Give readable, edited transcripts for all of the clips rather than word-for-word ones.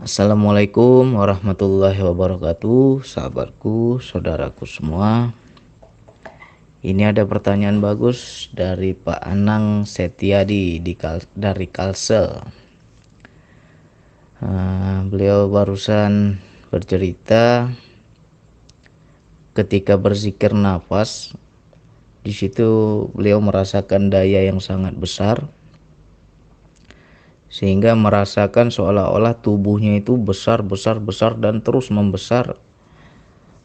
Assalamualaikum warahmatullahi wabarakatuh, sahabatku, saudaraku semua. Ini ada pertanyaan bagus dari Pak Anang Setiadi dari Kalsel. Beliau barusan bercerita ketika berzikir nafas, di situ beliau merasakan daya yang sangat besar, sehingga merasakan seolah-olah tubuhnya itu besar dan terus membesar,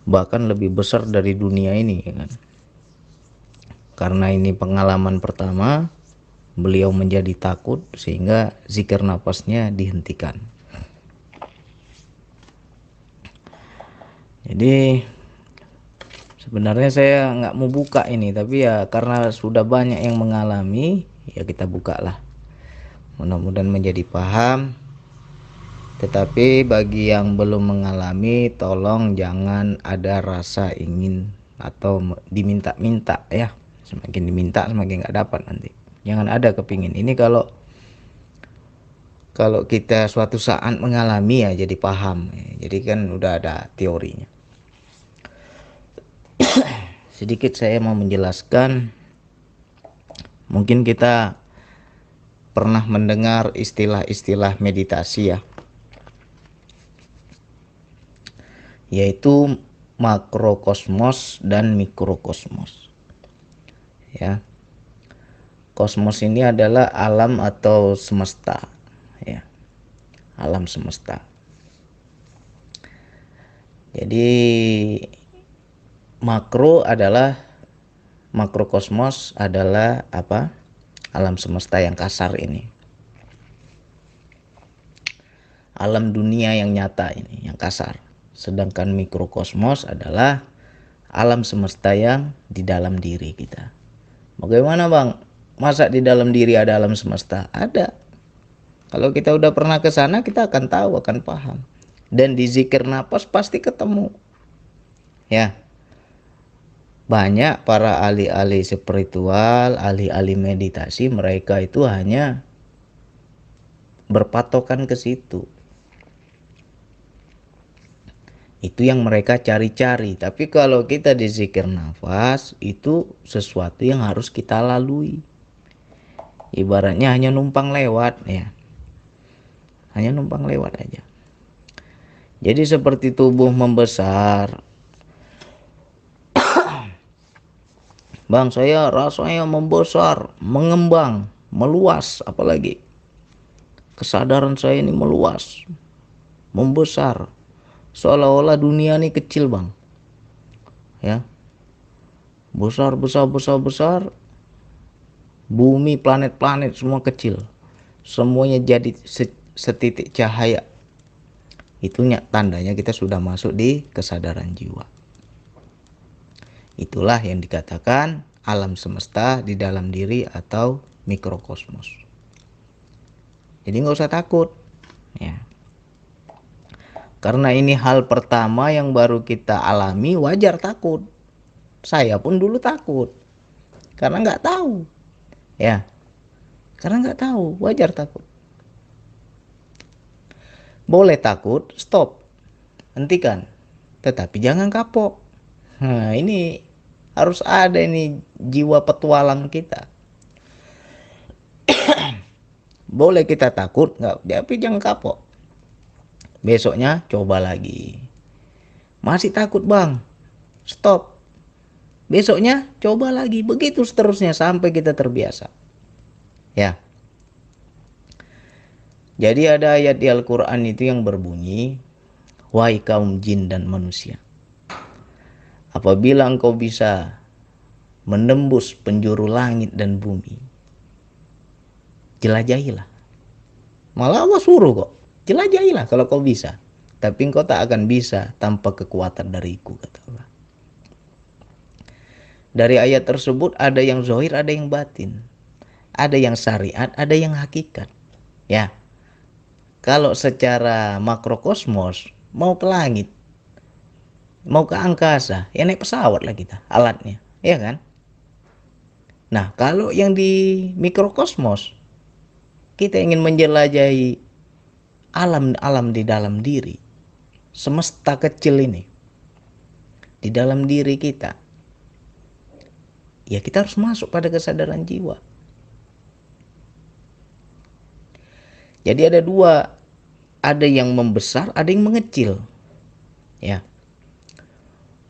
bahkan lebih besar dari dunia ini, kan? Karena ini pengalaman pertama, beliau menjadi takut sehingga zikir nafasnya dihentikan. Jadi sebenarnya saya nggak mau buka ini, tapi ya karena sudah banyak yang mengalami, ya kita buka lah. Mudah-mudahan menjadi paham. Tetapi bagi yang belum mengalami, tolong jangan ada rasa ingin atau diminta-minta ya. Semakin diminta semakin nggak dapat nanti. Jangan ada kepingin. Ini kalau kita suatu saat mengalami ya jadi paham. Jadi kan udah ada teorinya. Sedikit saya mau menjelaskan. Mungkin kita pernah mendengar istilah-istilah meditasi ya. Yaitu makrokosmos dan mikrokosmos. Ya. Kosmos ini adalah alam atau semesta, ya. Alam semesta. Jadi makrokosmos adalah apa? Alam semesta yang kasar ini. Alam dunia yang nyata ini, yang kasar. Sedangkan mikrokosmos adalah alam semesta yang di dalam diri kita. Bagaimana Bang? Masa di dalam diri ada alam semesta? Ada. Kalau kita udah pernah ke sana, kita akan tahu, akan paham. Dan di zikir nafas pasti ketemu. Ya. Banyak para ahli-ahli spiritual, ahli-ahli meditasi, mereka itu hanya berpatokan ke situ. Itu yang mereka cari-cari. Tapi kalau kita di zikir nafas, itu sesuatu yang harus kita lalui. Ibaratnya hanya numpang lewat ya. Hanya numpang lewat aja. Jadi seperti tubuh membesar. Bang, saya rasanya membesar, mengembang, meluas, apalagi. Kesadaran saya ini meluas, membesar. Seolah-olah dunia ini kecil, Bang. Ya. Besar. Bumi, planet-planet semua kecil. Semuanya jadi setitik cahaya. Itu tandanya kita sudah masuk di kesadaran jiwa. Itulah yang dikatakan alam semesta di dalam diri atau mikrokosmos. Jadi nggak usah takut. Ya. Karena ini hal pertama yang baru kita alami, wajar takut. Saya pun dulu takut. Karena nggak tahu. Ya. Karena nggak tahu, wajar takut. Boleh takut, stop. Hentikan. Tetapi jangan kapok. Nah, ini harus ada ini jiwa petualang kita. Boleh kita takut, tapi jangan kapok. Besoknya coba lagi. Masih takut Bang? Stop. Besoknya coba lagi. Begitu seterusnya sampai kita terbiasa. Ya. Jadi ada ayat di Al-Quran itu yang berbunyi, wahai kaum jin dan manusia, apabila engkau bisa menembus penjuru langit dan bumi, jelajahilah. Malah Allah suruh kok, jelajahilah kalau kau bisa. Tapi engkau tak akan bisa tanpa kekuatan dariku, kata Allah. Dari ayat tersebut ada yang zahir, ada yang batin. Ada yang syariat, ada yang hakikat. Ya. Kalau secara makrokosmos, mau ke langit, mau ke angkasa, ya naik pesawat lah kita, alatnya. Ya kan? Nah, kalau yang di mikrokosmos, kita ingin menjelajahi alam-alam di dalam diri, semesta kecil ini di dalam diri kita, ya kita harus masuk pada kesadaran jiwa. Jadi ada dua, ada yang membesar, ada yang mengecil. Ya.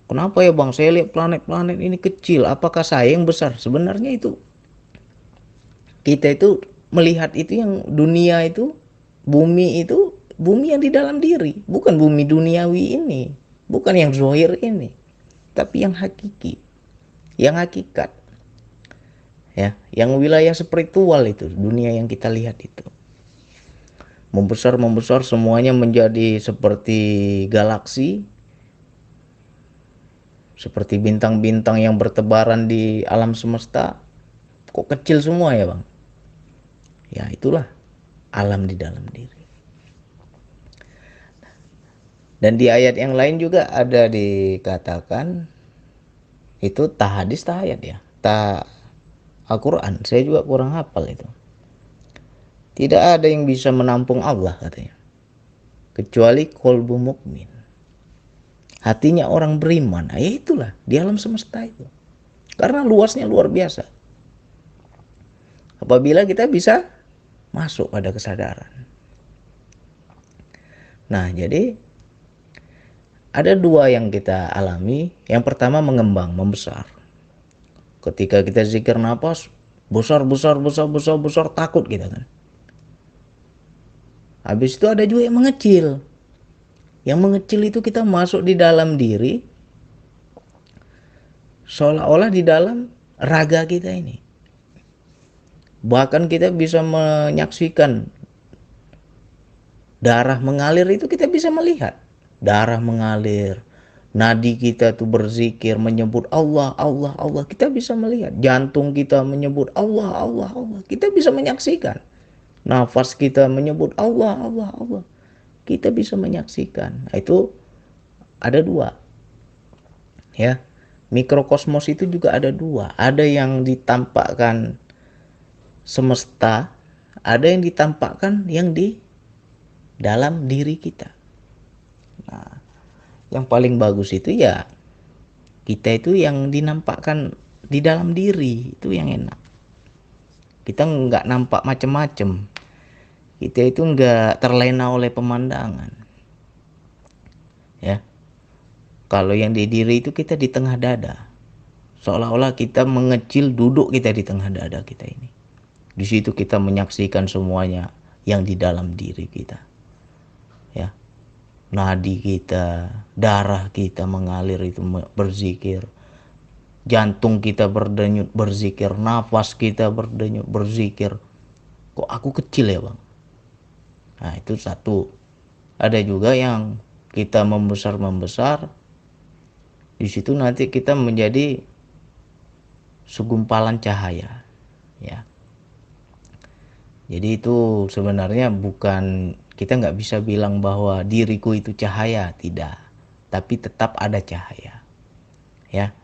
Kenapa ya Bang? Saya lihat planet-planet ini kecil. Apakah saya yang besar? Sebenarnya itu kita itu melihat itu yang dunia itu, bumi yang di dalam diri, bukan bumi duniawi ini, bukan yang zahir ini, tapi yang hakiki, yang hakikat. Ya, yang wilayah spiritual itu, dunia yang kita lihat itu. Membesar semuanya menjadi seperti galaksi, seperti bintang-bintang yang bertebaran di alam semesta. Kok kecil semua ya Bang? Ya itulah alam di dalam diri. Dan di ayat yang lain juga ada dikatakan, itu tah hadis tah ayat ya, tah Al-Quran, saya juga kurang hafal itu. Tidak ada yang bisa menampung Allah katanya, kecuali kolbu mukmin, hatinya orang beriman. Nah, ya itulah di alam semesta itu, karena luasnya luar biasa. Apabila kita bisa masuk pada kesadaran. Nah, jadi ada dua yang kita alami. Yang pertama mengembang, membesar. Ketika kita zikir nafas, besar, takut kita kan. Habis itu ada juga yang mengecil. Yang mengecil itu kita masuk di dalam diri, seolah-olah di dalam raga kita ini. Bahkan kita bisa menyaksikan darah mengalir, itu kita bisa melihat. Darah mengalir, nadi kita tuh berzikir, menyebut Allah, Allah, Allah. Kita bisa melihat. Jantung kita menyebut Allah, Allah, Allah. Kita bisa menyaksikan. Nafas kita menyebut Allah, Allah, Allah. Kita bisa menyaksikan. Itu ada dua. Ya, mikrokosmos itu juga ada dua. Ada yang ditampakkan semesta, ada yang ditampakkan yang di dalam diri kita. Nah, yang paling bagus itu ya kita itu yang dinampakkan di dalam diri, itu yang enak. Kita nggak nampak macam-macam. Kita itu nggak terlena oleh pemandangan. Ya, kalau yang di diri itu kita di tengah dada, seolah-olah kita mengecil, duduk kita di tengah dada kita ini. Di situ kita menyaksikan semuanya yang di dalam diri kita. Ya, nadi kita, darah kita mengalir itu berzikir, jantung kita berdenyut berzikir, nafas kita berdenyut berzikir. Kok aku kecil ya Bang? Nah itu satu. Ada juga yang kita membesar, di situ nanti kita menjadi segumpalan cahaya. Ya. Jadi itu sebenarnya bukan, kita nggak bisa bilang bahwa diriku itu cahaya, tidak. Tapi tetap ada cahaya. Ya,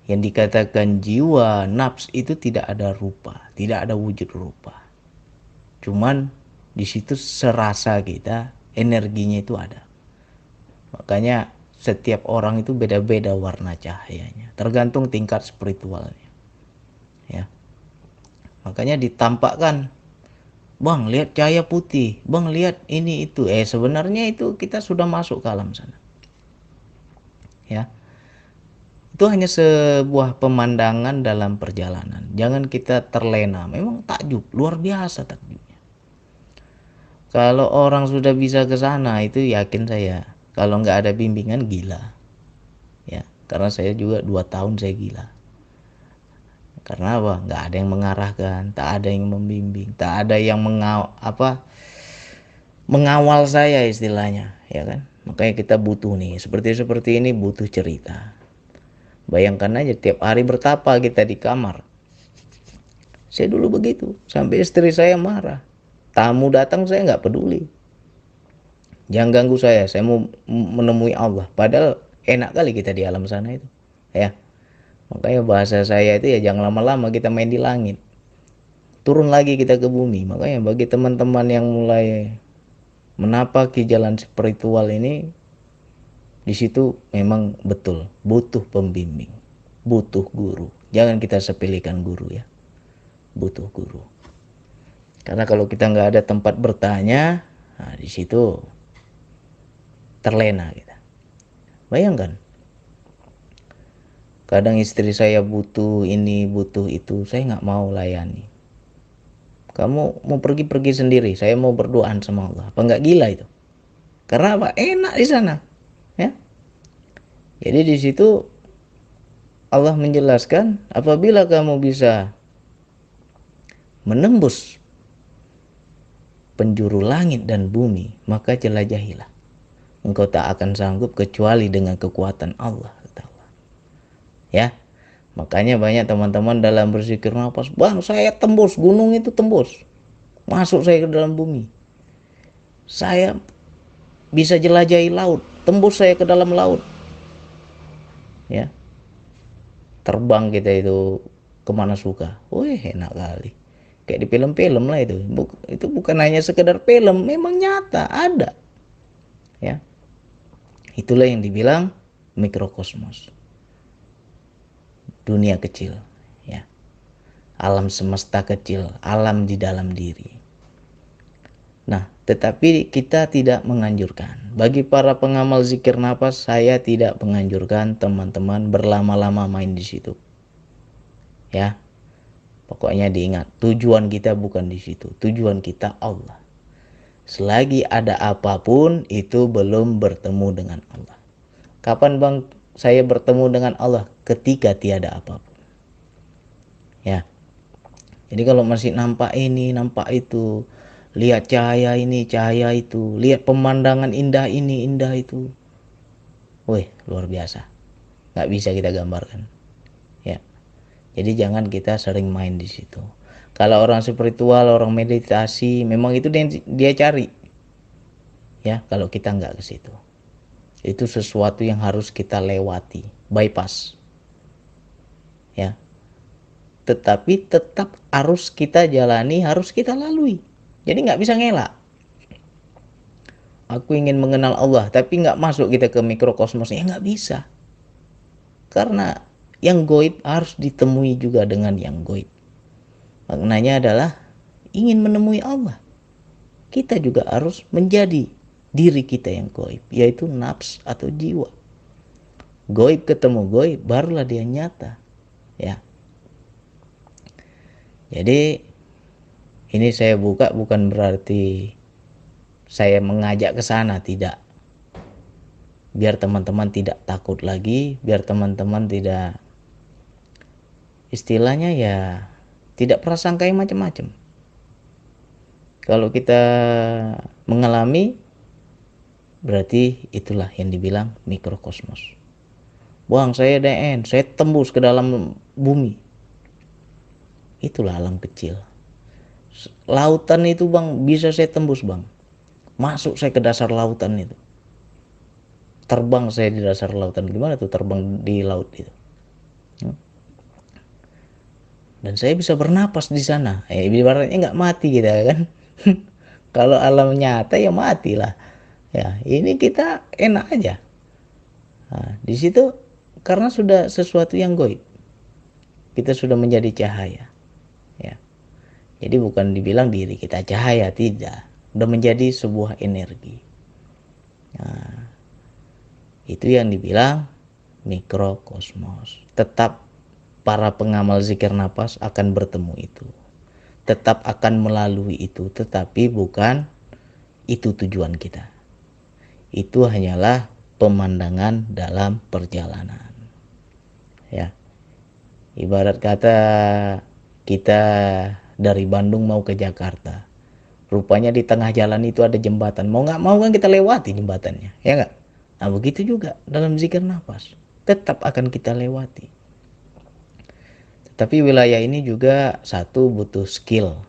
yang dikatakan jiwa, nafs itu tidak ada rupa, tidak ada wujud rupa. Cuman di situ serasa kita, energinya itu ada. Makanya setiap orang itu beda-beda warna cahayanya, tergantung tingkat spiritualnya. Ya, makanya ditampakkan. Bang, lihat cahaya putih. Bang, lihat ini itu. Sebenarnya itu kita sudah masuk ke alam sana. Ya. Itu hanya sebuah pemandangan dalam perjalanan. Jangan kita terlena. Memang takjub, luar biasa takjubnya. Kalau orang sudah bisa ke sana, itu yakin saya, kalau nggak ada bimbingan gila. Ya, karena saya juga 2 tahun saya gila. Karena apa? Nggak ada yang mengarahkan, tak ada yang membimbing, tak ada yang mengawal saya istilahnya, ya kan? Makanya kita butuh nih, seperti ini butuh cerita. Bayangkan aja tiap hari bertapa kita di kamar. Saya dulu begitu, sampai istri saya marah. Tamu datang saya nggak peduli. Jangan ganggu saya mau menemui Allah. Padahal enak kali kita di alam sana itu, ya. Makanya bahasa saya itu ya jangan lama-lama kita main di langit. Turun lagi kita ke bumi. Makanya bagi teman-teman yang mulai menapaki jalan spiritual ini, di situ memang betul butuh pembimbing, butuh guru. Jangan kita sepelekan guru ya, butuh guru. Karena kalau kita nggak ada tempat bertanya, nah di situ terlena kita. Bayangkan, kadang istri saya butuh ini, butuh itu, saya nggak mau layani. Kamu mau pergi sendiri, saya mau berdoaan sama Allah. Apa nggak gila itu? Karena apa? Enak di sana, ya. Jadi di situ Allah menjelaskan, apabila kamu bisa menembus penjuru langit dan bumi, maka jelajahilah. Engkau tak akan sanggup kecuali dengan kekuatan Allah. Ya, makanya banyak teman-teman dalam berzikir nafas, bang saya tembus gunung itu, tembus masuk saya ke dalam bumi, saya bisa jelajahi laut, tembus saya ke dalam laut, ya, terbang kita itu kemana suka. Wih, enak kali, kayak di film-film lah itu. Itu bukan hanya sekedar film, memang nyata ada, ya. Itulah yang dibilang mikrokosmos, dunia kecil, ya, alam semesta kecil, alam di dalam diri. Nah, tetapi kita tidak menganjurkan. Bagi para pengamal zikir nafas, saya tidak menganjurkan teman-teman berlama-lama main di situ. Ya, pokoknya diingat, tujuan kita bukan di situ. Tujuan kita Allah. Selagi ada apapun, itu belum bertemu dengan Allah. Kapan bang saya bertemu dengan Allah? Ketika tiada apapun. Ya. Jadi kalau masih nampak ini, nampak itu, lihat cahaya ini, cahaya itu, lihat pemandangan indah ini, indah itu, wih, luar biasa. Nggak bisa kita gambarkan. Ya. Jadi jangan kita sering main di situ. Kalau orang spiritual, orang meditasi, memang itu dia cari. Ya, kalau kita nggak ke situ. Itu sesuatu yang harus kita lewati, bypass. Ya. Tetapi tetap harus kita jalani, harus kita lalui. Jadi nggak bisa ngelak. Aku ingin mengenal Allah, tapi nggak masuk kita ke mikrokosmos. Ya nggak bisa. Karena yang goib harus ditemui juga dengan yang goib. Maknanya adalah ingin menemui Allah, kita juga harus menjadi diri kita yang goib, yaitu nafs atau jiwa. Goib ketemu goib, barulah dia nyata. Ya. Jadi ini saya buka bukan berarti saya mengajak ke sana, tidak. Biar teman-teman tidak takut lagi, biar teman-teman tidak, istilahnya ya, tidak prasangka yang macam-macam. Kalau kita mengalami, berarti itulah yang dibilang mikrokosmos. Bang, saya DN, saya tembus ke dalam bumi. Itulah alam kecil. Lautan itu bang, bisa saya tembus bang. Masuk saya ke dasar lautan itu. Terbang saya di dasar lautan. Gimana tuh terbang di laut itu? Dan saya bisa bernapas di sana. Ibaratnya nggak mati kita kan. Kalau alam nyata ya matilah. Ya, ini kita enak aja. Nah, di situ karena sudah sesuatu yang goib. Kita sudah menjadi cahaya. Ya. Jadi bukan dibilang diri kita cahaya, tidak. Sudah menjadi sebuah energi. Nah, itu yang dibilang mikrokosmos. Tetap para pengamal zikir nafas akan bertemu itu. Tetap akan melalui itu, tetapi bukan itu tujuan kita. Itu hanyalah pemandangan dalam perjalanan. Ya. Ibarat kata kita dari Bandung mau ke Jakarta. Rupanya di tengah jalan itu ada jembatan. Mau nggak mau kan kita lewati jembatannya, ya nggak? Nah begitu juga dalam zikir nafas. Tetap akan kita lewati. Tapi wilayah ini juga satu butuh skill,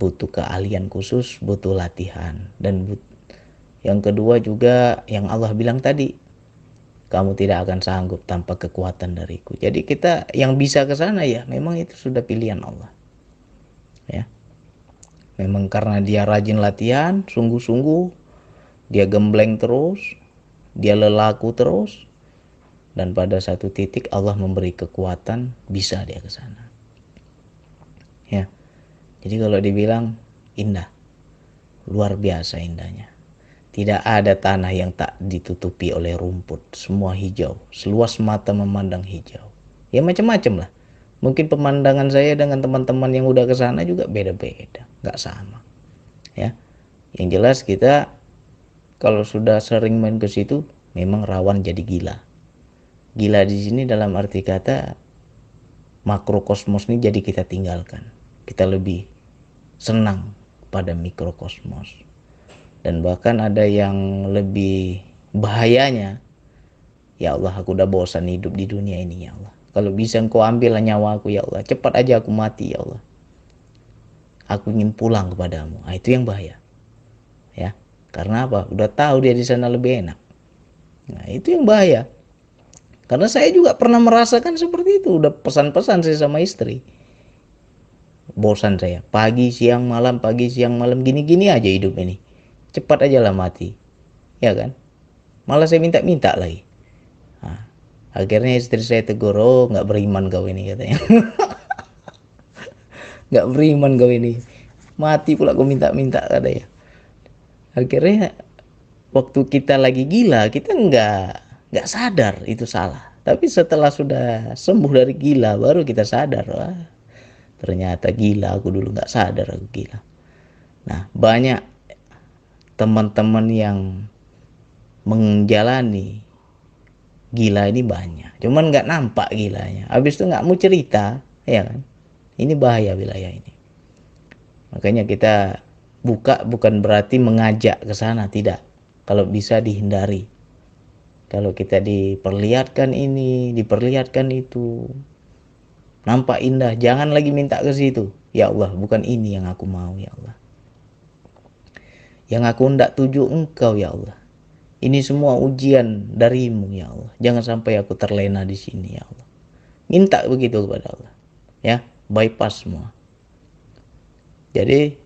butuh keahlian khusus, butuh latihan. Dan yang kedua juga yang Allah bilang tadi, kamu tidak akan sanggup tanpa kekuatan dariku. Jadi kita yang bisa ke sana ya memang itu sudah pilihan Allah. Ya. Memang karena dia rajin latihan, sungguh-sungguh, dia gembleng terus, dia lelaku terus, dan pada satu titik Allah memberi kekuatan, bisa dia ke sana. Ya. Jadi kalau dibilang indah, luar biasa indahnya. Tidak ada tanah yang tak ditutupi oleh rumput, semua hijau, seluas mata memandang hijau. Ya macam-macam lah. Mungkin pemandangan saya dengan teman-teman yang udah ke sana juga beda-beda, nggak sama. Ya, yang jelas kita kalau sudah sering main ke situ, memang rawan jadi gila. Gila di sini dalam arti kata makrokosmos ini jadi kita tinggalkan. Kita lebih senang pada mikrokosmos. Dan bahkan ada yang lebih bahayanya, ya Allah, aku udah bosan hidup di dunia ini ya Allah. Kalau bisa engkau ambil nyawaku ya Allah, cepat aja aku mati ya Allah. Aku ingin pulang kepadamu. Nah, itu yang bahaya. Ya. Karena apa? Udah tahu dia di sana lebih enak. Nah, itu yang bahaya. Karena saya juga pernah merasakan seperti itu. Udah pesan-pesan saya sama istri. Bosan saya. Pagi, siang, malam, pagi, siang, malam. Gini-gini aja hidup ini. Cepat aja lah mati. Ya kan? Malah saya minta-minta lagi. Nah, akhirnya istri saya tegur, oh nggak beriman kau ini katanya. Nggak beriman kau ini. Mati pula kau minta-minta katanya. Akhirnya waktu kita lagi gila, kita nggak sadar itu salah. Tapi setelah sudah sembuh dari gila, baru kita sadar, wah ternyata gila, aku dulu nggak sadar aku gila. Nah, banyak teman-teman yang menjalani gila ini banyak, cuman nggak nampak gilanya. Habis itu nggak mau cerita, ya kan? Ini bahaya wilayah ini. Makanya kita buka bukan berarti mengajak ke sana, tidak. Kalau bisa dihindari. Kalau kita diperlihatkan ini, diperlihatkan itu, nampak indah, jangan lagi minta ke situ. Ya Allah, bukan ini yang aku mau ya Allah. Yang aku hendak tuju engkau ya Allah. Ini semua ujian darimu ya Allah. Jangan sampai aku terlena di sini ya Allah. Minta begitu kepada Allah. Ya, bypass semua. Jadi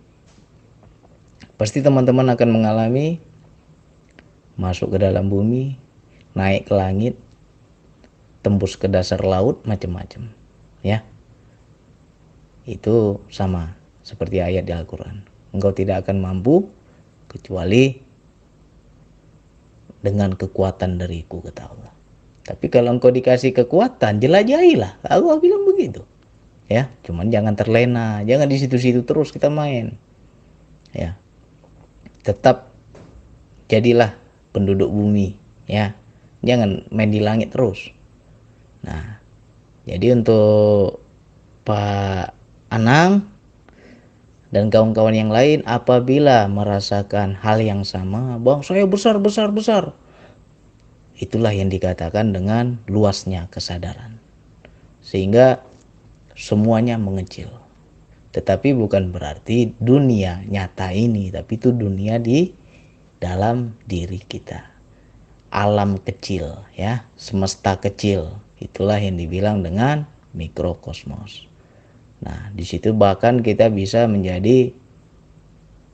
pasti teman-teman akan mengalami masuk ke dalam bumi, naik ke langit, tembus ke dasar laut, macam-macam. Ya, itu sama seperti ayat di Al-Quran. Engkau tidak akan mampu kecuali dengan kekuatan dariku, kata Allah. Tapi kalau engkau dikasih kekuatan, jelajahilah. Allah bilang begitu. Ya, cuman jangan terlena, jangan di situ-situ terus kita main. Ya, tetap jadilah penduduk bumi. Ya, jangan main di langit terus. Nah, jadi untuk Pak Anang dan kawan-kawan yang lain, apabila merasakan hal yang sama, bang saya besar, itulah yang dikatakan dengan luasnya kesadaran. Sehingga semuanya mengecil. Tetapi bukan berarti dunia nyata ini, tapi itu dunia di dalam diri kita. Alam kecil, ya, semesta kecil. Itulah yang dibilang dengan mikrokosmos. Nah, di situ bahkan kita bisa menjadi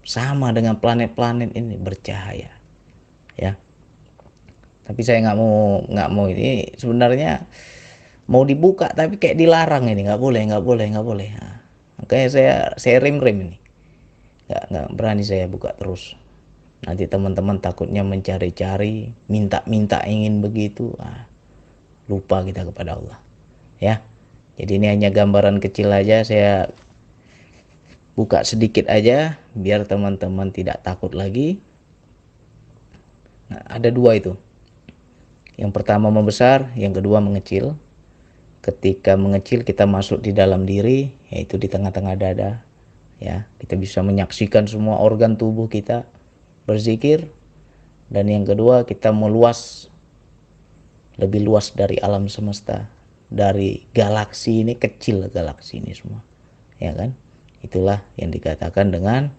sama dengan planet-planet ini, bercahaya. Ya. Tapi saya nggak mau ini sebenarnya mau dibuka tapi kayak dilarang ini, nggak boleh. Nah, makanya saya rem ini. Nggak berani saya buka terus. Nanti teman-teman takutnya mencari-cari, minta ingin begitu. Lupa kita kepada Allah. Ya. Jadi ini hanya gambaran kecil aja, saya buka sedikit aja biar teman-teman tidak takut lagi. Nah, ada dua itu. Yang pertama membesar, yang kedua mengecil. Ketika mengecil kita masuk di dalam diri, yaitu di tengah-tengah dada. Ya, kita bisa menyaksikan semua organ tubuh kita berzikir. Dan yang kedua kita meluas, lebih luas dari alam semesta. Dari galaksi ini, kecil galaksi ini semua, ya kan? Itulah yang dikatakan dengan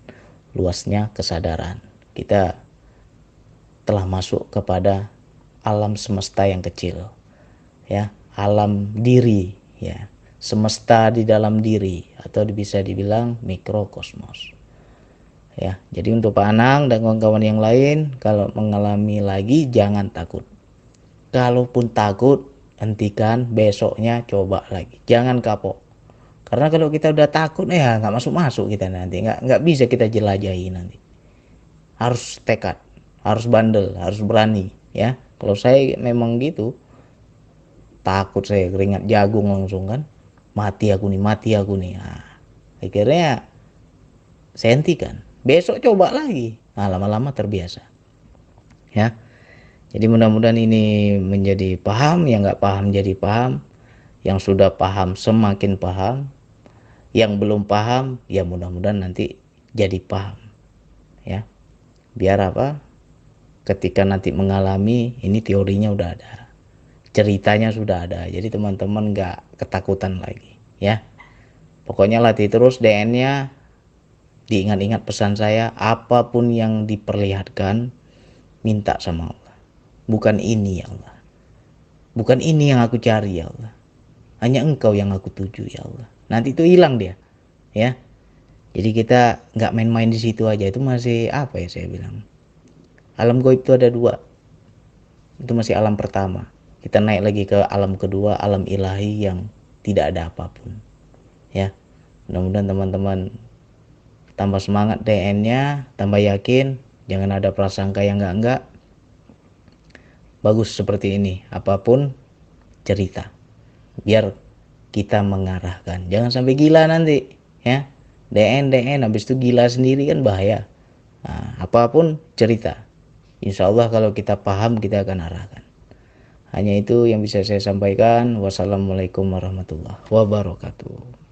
luasnya kesadaran. Kita telah masuk kepada alam semesta yang kecil, ya, alam diri, ya, semesta di dalam diri, atau bisa dibilang mikrokosmos. Ya, jadi untuk Pak Anang dan kawan-kawan yang lain, kalau mengalami lagi jangan takut. Kalaupun takut, hentikan, besoknya coba lagi. Jangan kapok. Karena kalau kita udah takut ya nggak masuk-masuk kita nanti, nggak bisa kita jelajahi nanti. Harus tekad, harus bandel, harus berani ya. Kalau saya memang gitu, takut saya keringat jagung langsung kan. Mati aku nih, mati aku nih. Nah, akhirnya saya hentikan. Besok coba lagi. Nah, lama-lama terbiasa. Ya. Jadi mudah-mudahan ini menjadi paham, yang nggak paham jadi paham, yang sudah paham semakin paham, yang belum paham ya mudah-mudahan nanti jadi paham. Ya. Biar apa? Ketika nanti mengalami, ini teorinya udah ada. Ceritanya sudah ada. Jadi teman-teman nggak ketakutan lagi. Ya. Pokoknya latih terus DN-nya. Diingat-ingat pesan saya, apapun yang diperlihatkan, minta sama Allah. Bukan ini ya Allah. Bukan ini yang aku cari ya Allah. Hanya Engkau yang aku tuju ya Allah. Nanti itu hilang dia. Ya. Jadi kita nggak main-main di situ aja. Itu masih apa ya saya bilang. Alam gaib itu ada dua. Itu masih alam pertama. Kita naik lagi ke alam kedua, alam ilahi yang tidak ada apapun. Ya. Mudah-mudahan teman-teman tambah semangat DN-nya, tambah yakin, jangan ada prasangka yang enggak. Bagus seperti ini, apapun cerita. Biar kita mengarahkan. Jangan sampai gila nanti, ya. DN habis itu gila sendiri kan bahaya. Nah, apapun cerita. Insya Allah kalau kita paham kita akan arahkan. Hanya itu yang bisa saya sampaikan. Wassalamualaikum warahmatullahi wabarakatuh.